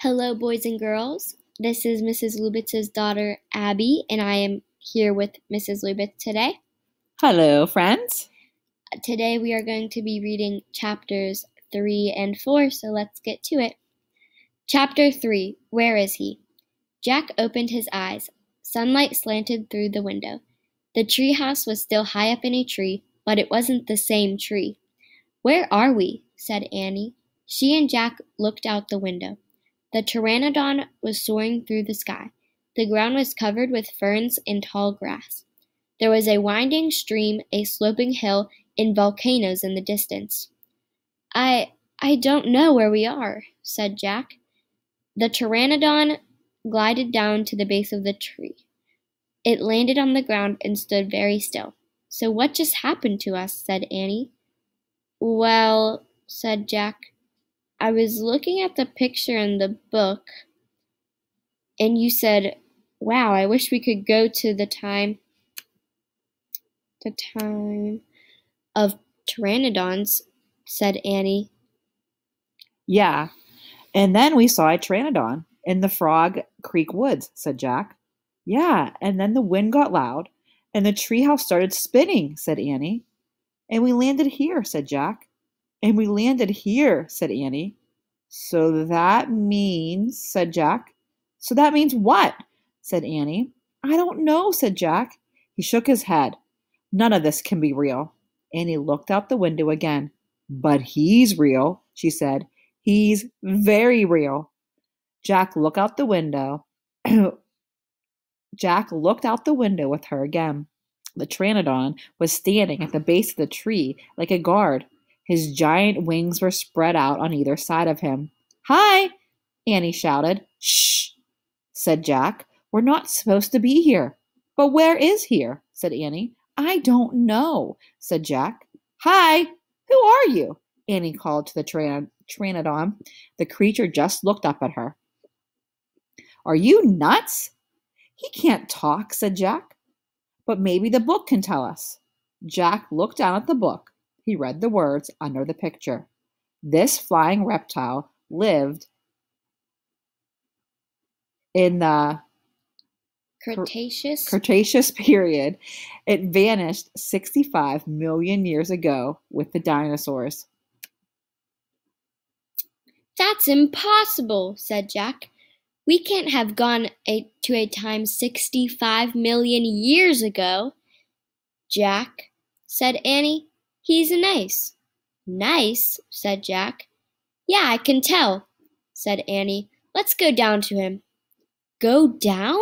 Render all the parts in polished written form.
Hello, boys and girls. This is Mrs. Lubitz's daughter, Abby, and I am here with Mrs. Lubitz today. Hello, friends. Today we are going to be reading chapters 3 and 4, so let's get to it. Chapter 3, Where is he? Jack opened his eyes. Sunlight slanted through the window. The treehouse was still high up in a tree, but it wasn't the same tree. Where are we? Said Annie. She and Jack looked out the window. The pteranodon was soaring through the sky. The ground was covered with ferns and tall grass. There was a winding stream, a sloping hill, and volcanoes in the distance. I don't know where we are, said Jack. The pteranodon glided down to the base of the tree. It landed on the ground and stood very still. So what just happened to us? Said Annie. Well, said Jack, I was looking at the picture in the book, and you said, wow, I wish we could go to the time of pteranodons, said Annie. Yeah, and then we saw a pteranodon in the Frog Creek woods, said Jack. Yeah, and then the wind got loud, and the treehouse started spinning, said Annie. And we landed here, said Jack. And we landed here, said Annie. So that means, said Jack. So that means what? Said Annie. I don't know, said Jack. He shook his head. None of this can be real. Annie looked out the window again. But he's real, she said. He's very real. Jack looked out the window. Jack looked out the window with her again. The pteranodon was standing at the base of the tree like a guard. His giant wings were spread out on either side of him. Hi, Annie shouted. Shh, said Jack. We're not supposed to be here. But where is here? Said Annie. I don't know, said Jack. Hi, who are you? Annie called to the pteranodon. The creature just looked up at her. Are you nuts? He can't talk, said Jack. But maybe the book can tell us. Jack looked down at the book. He read the words under the picture. This flying reptile lived in the Cretaceous period. It vanished 65 million years ago with the dinosaurs. That's impossible, said Jack. We can't have gone to a time 65 million years ago. Jack, said Annie. He's nice. Nice, said Jack. Yeah, I can tell, said Annie. Let's go down to him. Go down?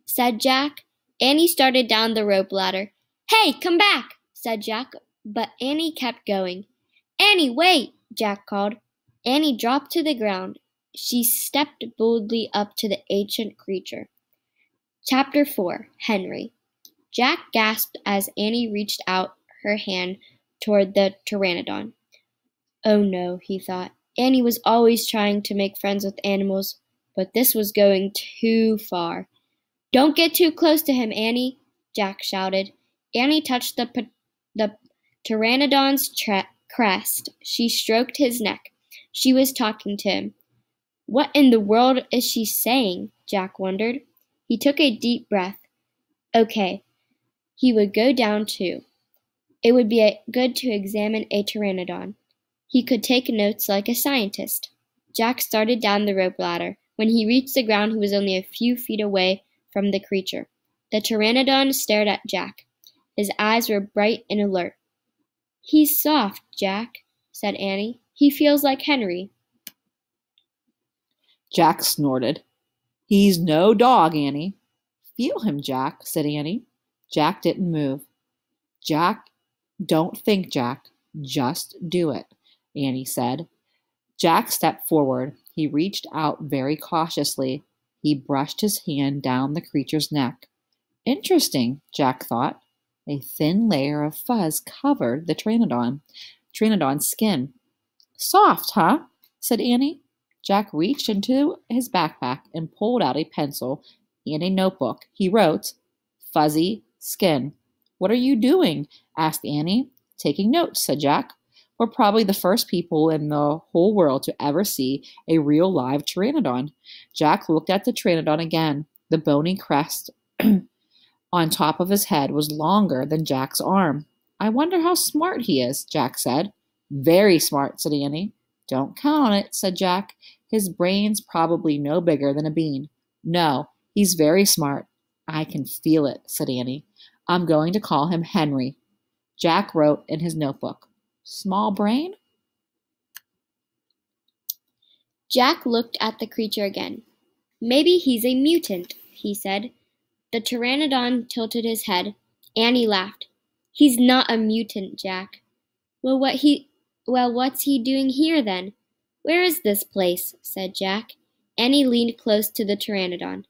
Said Jack. Annie started down the rope ladder. Hey, come back, said Jack, but Annie kept going. Annie, wait, Jack called. Annie dropped to the ground. She stepped boldly up to the ancient creature. Chapter 4, Henry. Jack gasped as Annie reached out her hand toward the pteranodon. Oh no, he thought. Annie was always trying to make friends with animals, but this was going too far. Don't get too close to him, Annie, Jack shouted. Annie touched the pteranodon's crest. She stroked his neck. She was talking to him. What in the world is she saying? Jack wondered. He took a deep breath. Okay, he would go down too. It would be good to examine a pteranodon. He could take notes like a scientist. Jack started down the rope ladder. When he reached the ground, he was only a few feet away from the creature. The pteranodon stared at Jack. His eyes were bright and alert. He's soft, Jack, said Annie. He feels like Henry. Jack snorted. He's no dog, Annie. Feel him, Jack, said Annie. Jack didn't move. Jack, don't think, Jack. Just do it, Annie said. Jack stepped forward. He reached out very cautiously. He brushed his hand down the creature's neck. Interesting, Jack thought. A thin layer of fuzz covered the pteranodon's skin. Soft, huh? Said Annie. Jack reached into his backpack and pulled out a pencil and a notebook. He wrote, Fuzzy skin. What are you doing? Asked Annie. Taking notes, said Jack. We're probably the first people in the whole world to ever see a real live pteranodon. Jack looked at the pteranodon again. The bony crest on top of his head was longer than Jack's arm. I wonder how smart he is, Jack said. Very smart, said Annie. Don't count on it, said Jack. His brain's probably no bigger than a bean. No, he's very smart. I can feel it, said Annie. I'm going to call him Henry. Jack wrote in his notebook. Small brain? Jack looked at the creature again. Maybe he's a mutant, he said. The pteranodon tilted his head. Annie laughed. He's not a mutant, Jack. Well, what's he doing here then? Where is this place? Said Jack. Annie leaned close to the pteranodon.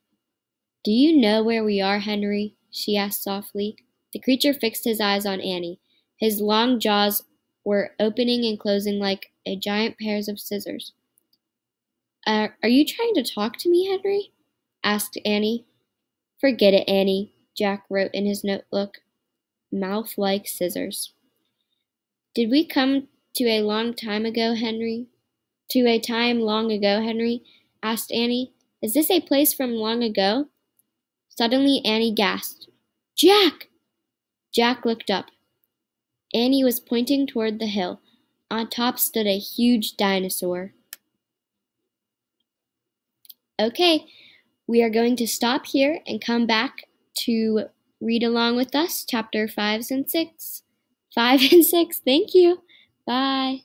Do you know where we are, Henry? She asked softly. The creature fixed his eyes on Annie. His long jaws were opening and closing like a giant pair of scissors. Are you trying to talk to me, Henry? Asked Annie. Forget it, Annie, Jack wrote in his notebook. Mouth like scissors. Did we come to a long time ago, Henry? To a time long ago, Henry? Asked Annie. Is this a place from long ago? Suddenly Annie gasped. Jack! Jack looked up. Annie was pointing toward the hill. On top stood a huge dinosaur. Okay, we are going to stop here and come back to read along with us, chapter 5 and 6. 5 and 6, thank you. Bye.